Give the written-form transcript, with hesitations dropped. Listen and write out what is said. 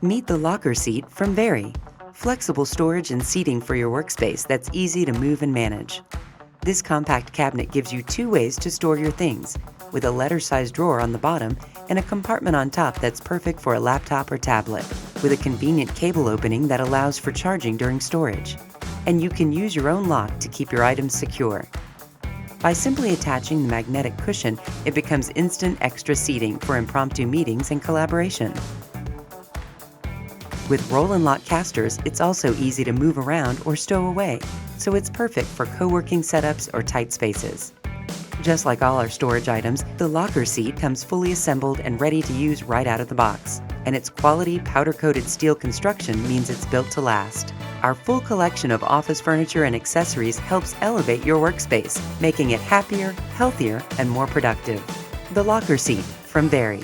Meet the Locker Seat from Vari. Flexible storage and seating for your workspace that's easy to move and manage. This compact cabinet gives you two ways to store your things, with a letter-sized drawer on the bottom and a compartment on top that's perfect for a laptop or tablet, with a convenient cable opening that allows for charging during storage. And you can use your own lock to keep your items secure. By simply attaching the magnetic cushion, it becomes instant extra seating for impromptu meetings and collaboration. With roll and lock casters, it's also easy to move around or stow away, so it's perfect for co-working setups or tight spaces. Just like all our storage items, the Locker Seat comes fully assembled and ready to use right out of the box, and its quality powder-coated steel construction means it's built to last. Our full collection of office furniture and accessories helps elevate your workspace, making it happier, healthier, and more productive. The Locker Seat from Vari.